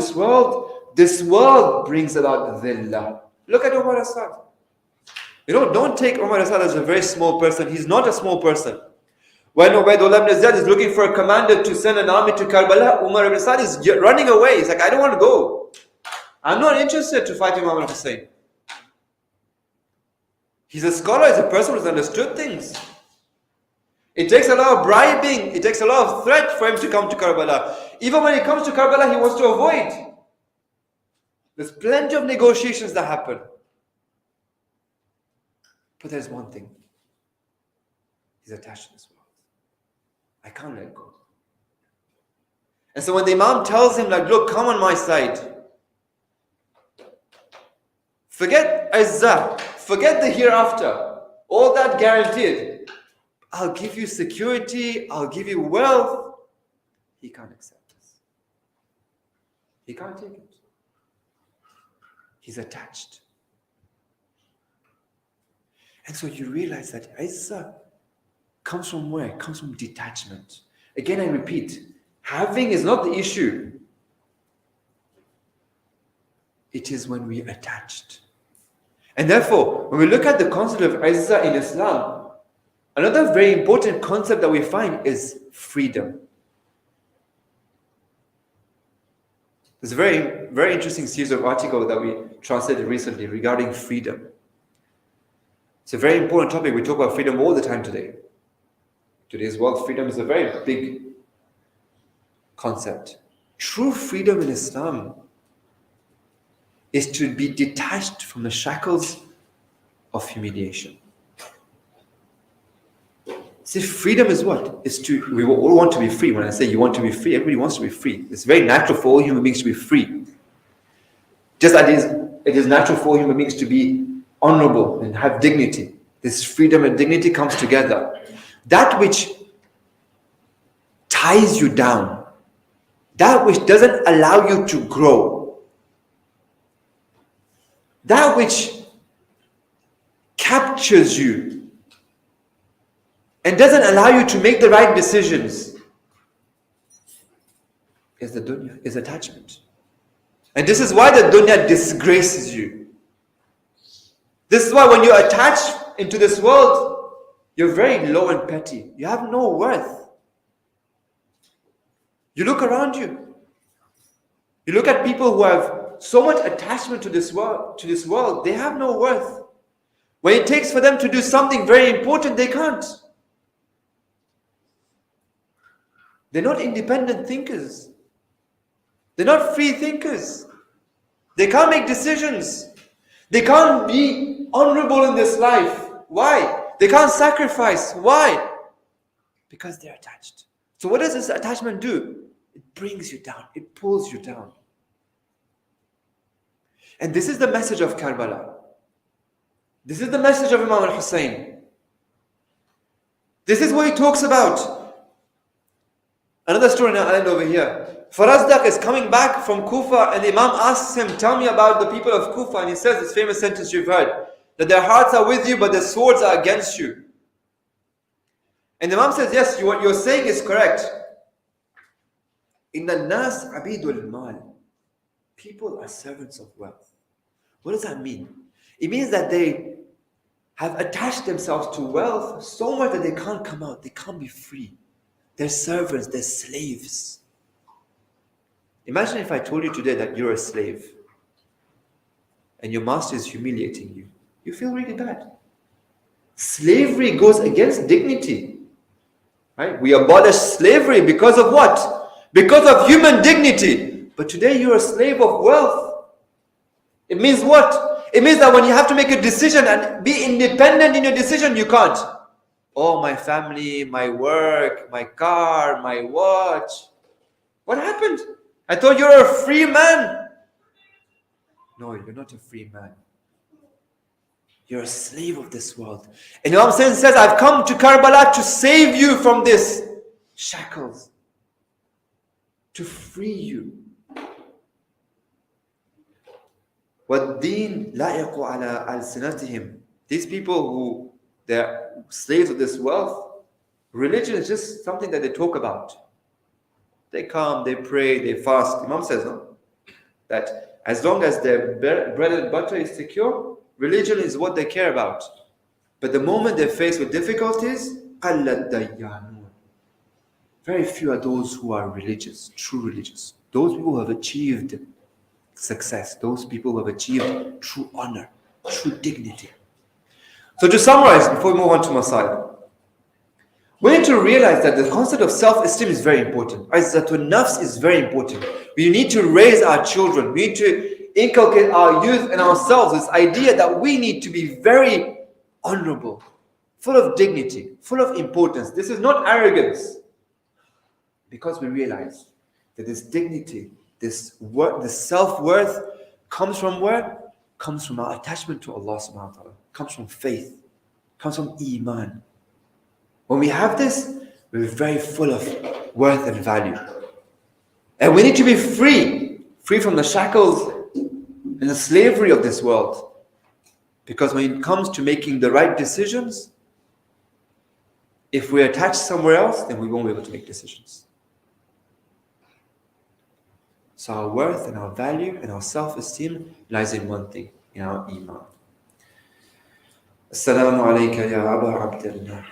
this world brings about dhillah. Look at Umar Assad. Don't take Umar Assad as a very small person. He's not a small person. When Ubaidullah ibn Ziyad is looking for a commander to send an army to Karbala, Umar ibn Assad is running away. He's like, I don't want to go. I'm not interested to fight Imam Hussein. He's a scholar, he's a person who's understood things. It takes a lot of bribing, it takes a lot of threat for him to come to Karbala. Even when he comes to Karbala, he wants to avoid. There's plenty of negotiations that happen. But there's one thing. He's attached to this world. I can't let go. And so when the Imam tells him, like, look, come on my side. Forget izzah. Forget the hereafter. All that guaranteed. I'll give you security. I'll give you wealth. He can't accept this. He can't take it. He's attached. And so you realize that izzah comes from where? It comes from detachment. Again, I repeat, having is not the issue. It is when we are attached. And therefore, when we look at the concept of izzah in Islam, another very important concept that we find is freedom. There's a very, very interesting series of articles that we translated recently regarding freedom. It's a very important topic. We talk about freedom all the time today. Today's world, freedom is a very big concept. True freedom in Islam is to be detached from the shackles of humiliation. See, freedom is what? We all want to be free. When I say you want to be free, everybody wants to be free. It's very natural for all human beings to be free. Just as it is natural for all human beings to be honorable and have dignity. This freedom and dignity comes together. That which ties you down, that which doesn't allow you to grow, that which captures you and doesn't allow you to make the right decisions is the dunya, is attachment. And this is why the dunya disgraces you. This is why when you attach into this world, you're very low and petty. You have no worth. You look around you. You look at people who have so much attachment to this world, they have no worth. When it takes for them to do something very important, they can't. They're not independent thinkers. They're not free thinkers. They can't make decisions. They can't be honorable in this life. Why? They can't sacrifice. Why? Because they're attached. So what does this attachment do? It brings you down. It pulls you down. And this is the message of Karbala. This is the message of Imam al-Hussein. This is what he talks about. Another story now, I'll end over here. Farazdak is coming back from Kufa and the Imam asks him, tell me about the people of Kufa. And he says this famous sentence you've heard, that their hearts are with you but their swords are against you. And the Imam says, yes, what you're saying is correct. Inna nas abidul mal. People are servants of wealth. What does that mean? It means that they have attached themselves to wealth so much that they can't come out. They can't be free. They're servants, they're slaves. Imagine if I told you today that you're a slave and your master is humiliating you. You feel really bad. Slavery goes against dignity. Right? We abolish slavery because of what? Because of human dignity. But today you're a slave of wealth. It means what? It means that when you have to make a decision and be independent in your decision, you can't. Oh, my family, my work, my car, my watch. What happened? I thought you were a free man. No, you're not a free man. You're a slave of this world. And Imam says, I've come to Karbala to save you from this shackles. To free you. وَالدِّينَ لَا يَقُوا عَلَىٰ أَلْسِنَتِهِمْ. These people who they're slaves of this wealth, religion is just something that they talk about. They come, they pray, they fast. Imam says, no, that as long as their bread and butter is secure, religion is what they care about. But the moment they're faced with difficulties, قَلَّ الدَّيَّانُونَ. Very few are those who are religious, true religious. Those people who have achieved success, those people who have achieved true honor, true dignity. So to summarize, before we move on to Masail, we need to realize that the concept of self-esteem is very important. Izzatun nafs is very important. We need to raise our children. We need to inculcate our youth and ourselves this idea that we need to be very honorable, full of dignity, full of importance. This is not arrogance. Because we realize that this dignity, this self-worth comes from where? Comes from our attachment to Allah subhanahu wa ta'ala. Comes from faith. Comes from iman. When we have this, we're very full of worth and value. And we need to be free from the shackles and the slavery of this world. Because when it comes to making the right decisions, if we're attached somewhere else, then we won't be able to make decisions. So our worth and our value and our self-esteem lies in one thing, in our iman. Assalamu alayka ya Aba Abdullah.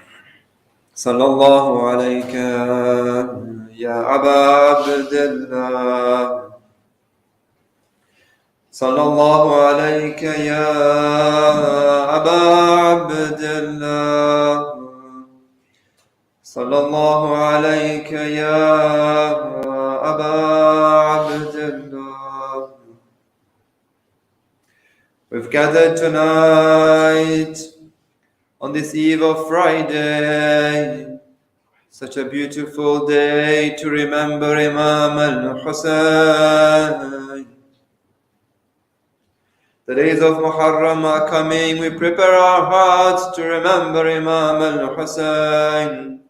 Sallallahu alayka ya Aba Abdullah. Sallallahu alayka ya Aba Abdullah. Sallallahu alayka ya Aba Abdullah. We've gathered tonight on this eve of Friday, such a beautiful day to remember Imam al-Husayn. The days of Muharram are coming. We prepare our hearts to remember Imam al-Husayn,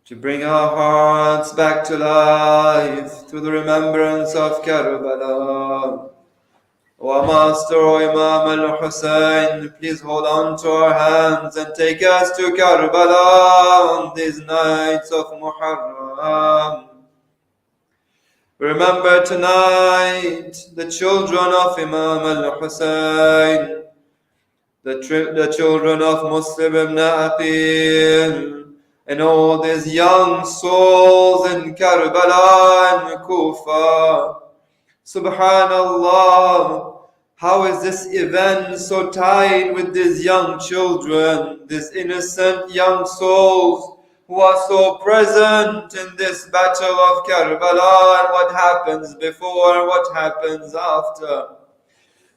to bring our hearts back to life through the remembrance of Karbala. O our Master, O Imam al-Husayn, please hold on to our hands and take us to Karbala on these nights of Muharram. Remember tonight the children of Imam al-Husayn, the children of Muslim ibn Aqil, and all these young souls in Karbala and Kufa. Subhanallah, how is this event so tied with these young children, these innocent young souls who are so present in this battle of Karbala, and what happens before and what happens after.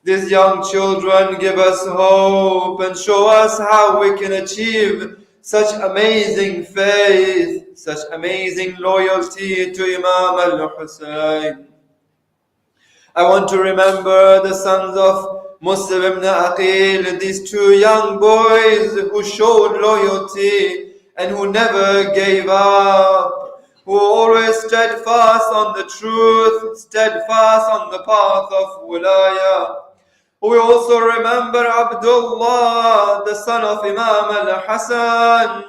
These young children give us hope and show us how we can achieve such amazing faith, such amazing loyalty to Imam al-Husayn. I want to remember the sons of Muslim ibn Aqil, these two young boys who showed loyalty and who never gave up, who were always steadfast on the truth, steadfast on the path of Wilaya, We also remember Abdullah, the son of Imam al-Hasan.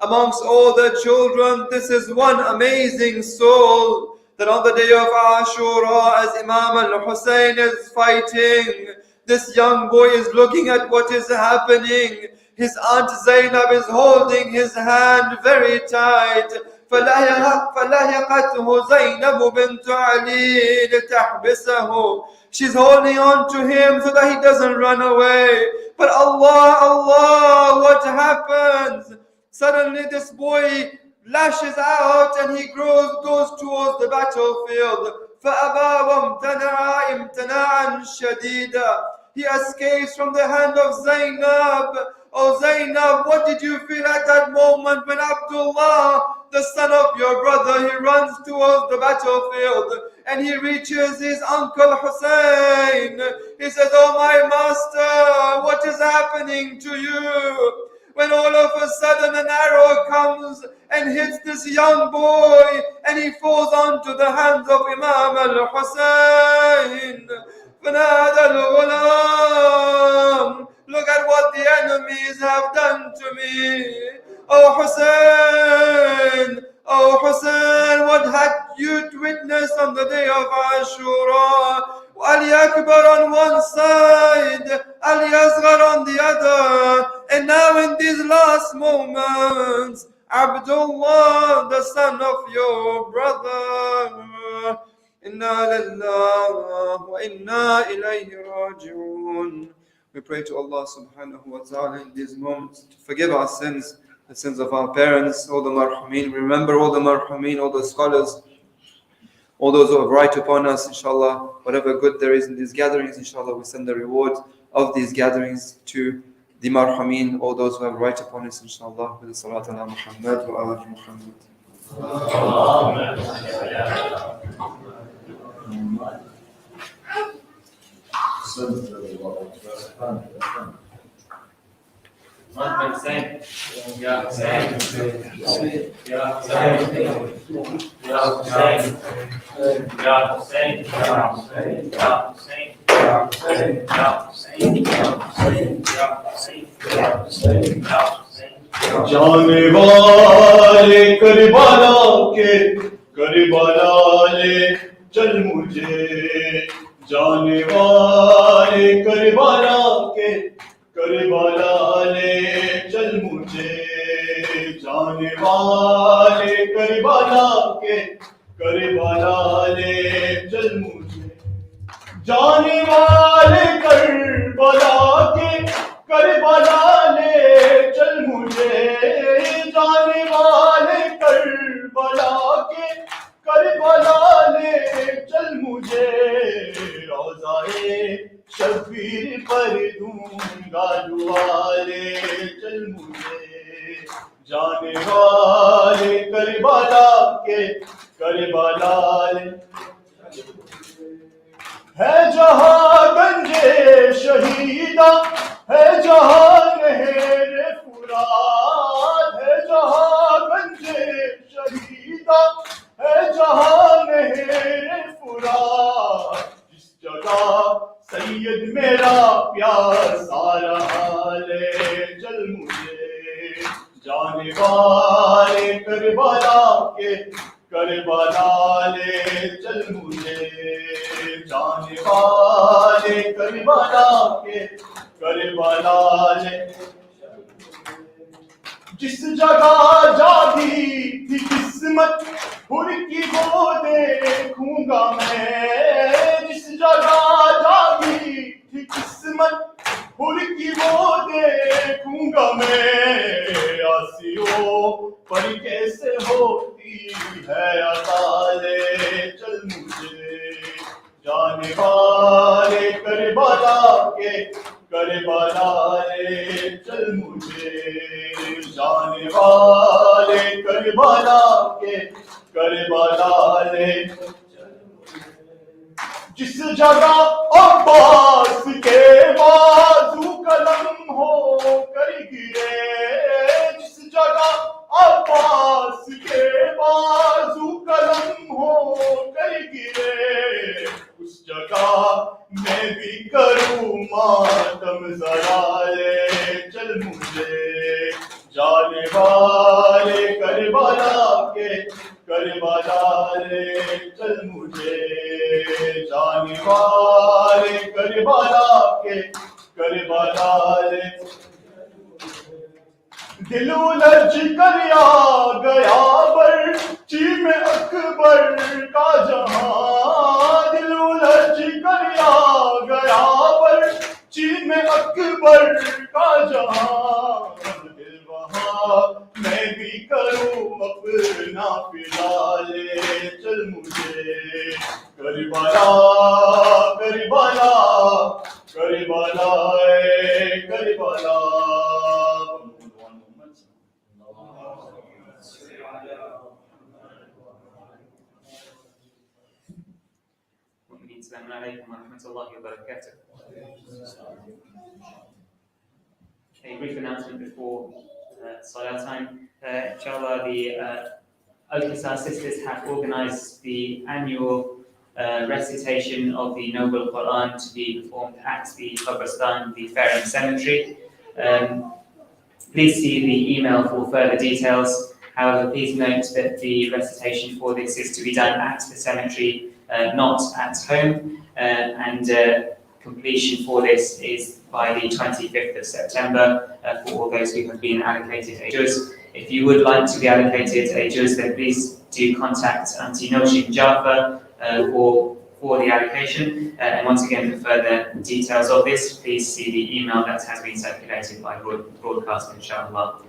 Amongst all the children, this is one amazing soul that on the day of Ashura, as Imam al-Hussein is fighting, this young boy is looking at what is happening. His aunt Zainab is holding his hand very tight. فَلَهِقَتْهُ زَيْنَبُ بِنْتُ عَلِي لِتَحْبِسَهُ. She's holding on to him so that he doesn't run away. But Allah, what happens? Suddenly this boy lashes out and he goes towards the battlefield. فَأَبَى وَامْتَنَعَ امْتِنَاعًا شَدِيدًا. He escapes from the hand of Zainab. Oh Zainab, what did you feel at that moment when Abdullah, the son of your brother, he runs towards the battlefield and he reaches his uncle Hussein? He says, oh my master, what is happening to you? When all of a sudden an arrow comes and hits this young boy and he falls onto the hands of Imam al-Hussein. فَنَادَى الْغُلَامِ. Look at what the enemies have done to me. Oh Hussein, what had you witnessed on the day of Ashura? Ali Akbar on one side, Ali Asghar on the other. And now in these last moments, Abdullah, the son of your brother. Inna lillahi wa inna ilayhi raji'un. We pray to Allah subhanahu wa ta'ala in these moments to forgive our sins, the sins of our parents, all the marhameen. Remember all the marhameen, all the scholars, all those who have right upon us, inshallah. Whatever good there is in these gatherings, inshallah, we send the reward of these gatherings to the marhameen, all those who have right upon us, inshallah. With the Salaat ala Muhammad wa ala Muhammad. جانے والے کربلا کے کربلا لے چل مجھے جانے والے کربلا کے کربلا لے چل مجھے جانے والے کربلا کے کربلا لے چل مجھے جانے والے کربلا کے کربلا لے چل مجھے جانے والے کربلا کے کربلا لے چل مجھے روضائے شبیر پر دوں گا دعا لے چل مجھے جانے والے کربلا کے کربلا لے ہے جہاں گنجے شہیدہ ہے جہاں نہر فرات ہے جہاں گنجے شہیدہ ہے جہاں نہر فرات جس جگہ سید میرا پیار سارا لے چل مجھے جانے والے کربلا کے کربلا لے چل مجھے جانے والے کربلا کے کربلا لے جس جگہ جاگی تھی قسمت حر کی وہ دیکھوں گا میں جس جگہ جاگی تھی قسمت حر کی وہ دیکھوں گا میں آسیوں پر کیسے ہوتی ہے عطا لے چل مجھے جانے والے کربلا کے کربلا لے چل مجھے جانے والے کربلا کے کربلا لے جس جگہ عباس کے بازو قلم ہو کر گرے جس جگہ عباس کے بازو قلم ہو کر گرے اس جگہ میں بھی کروں Karbala रे चल मुझे जाने वाले Karbala के Karbala रे दिल उलझ कर आ गया बर्ची में अकबर का जहां दिल उलझ कर आ गया बर्ची में अकबर का जहां दिल वहां मैं भी करूं अपना फिलहाले चल मुझे Karbala Karbala Karbala Karbala Assalamu alaikum wa rahmatullahi wa barakatuh. A brief announcement before Salaat time. Inshallah, the Al-Qasar sisters have organized the annual recitation of the Noble Quran to be performed at the Qabristan, the Fairham Cemetery. Please see the email for further details. However, please note that the recitation for this is to be done at the cemetery, not at home, and completion for this is by the 25th of September for all those who have been allocated a juz. If you would like to be allocated a juz, then please do contact Auntie Noshin Jaffa for the allocation. And once again, for further details of this, please see the email that has been circulated by broadcast, inshallah.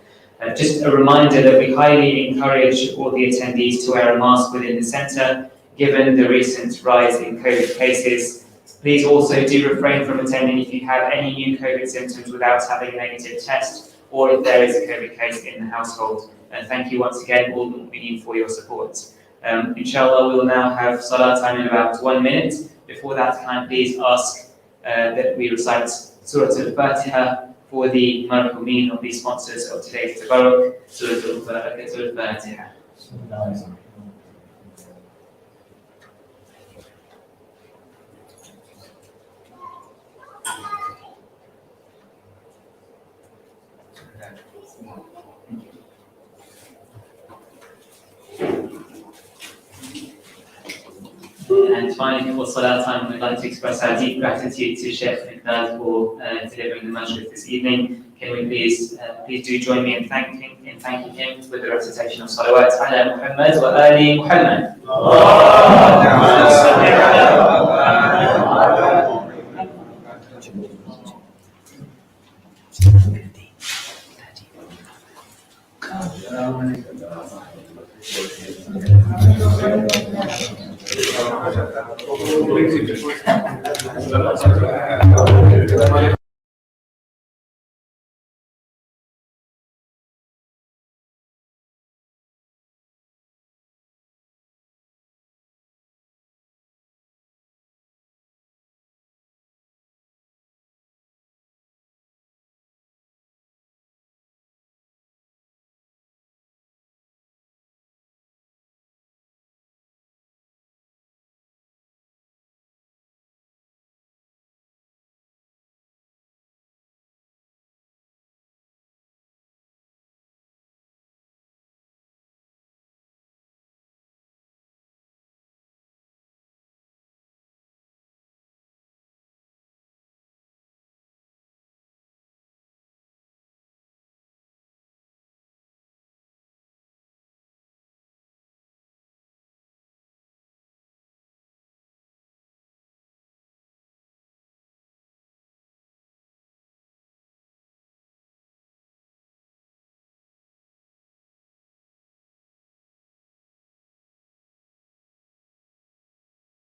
Just a reminder that we highly encourage all the attendees to wear a mask within the centre, given the recent rise in COVID cases. Please also do refrain from attending if you have any new COVID symptoms without having a negative test, or if there is a COVID case in the household. Thank you once again, all the mu'mineen, for your support. Inshallah, we will now have Salat time in about 1 minute. Before that, can I please ask that we recite Surah Al-Fatiha for the marhumin of the sponsors of today's Tabarruk, Surah Al-Fatiha. And finally, before Salat time, we'd like to express our deep gratitude to Shaykh Miqdad for delivering the Majlis this evening. Can we please do join me in thanking him with the recitation of Salawat ala Muhammad wa ali Muhammad. Thank you.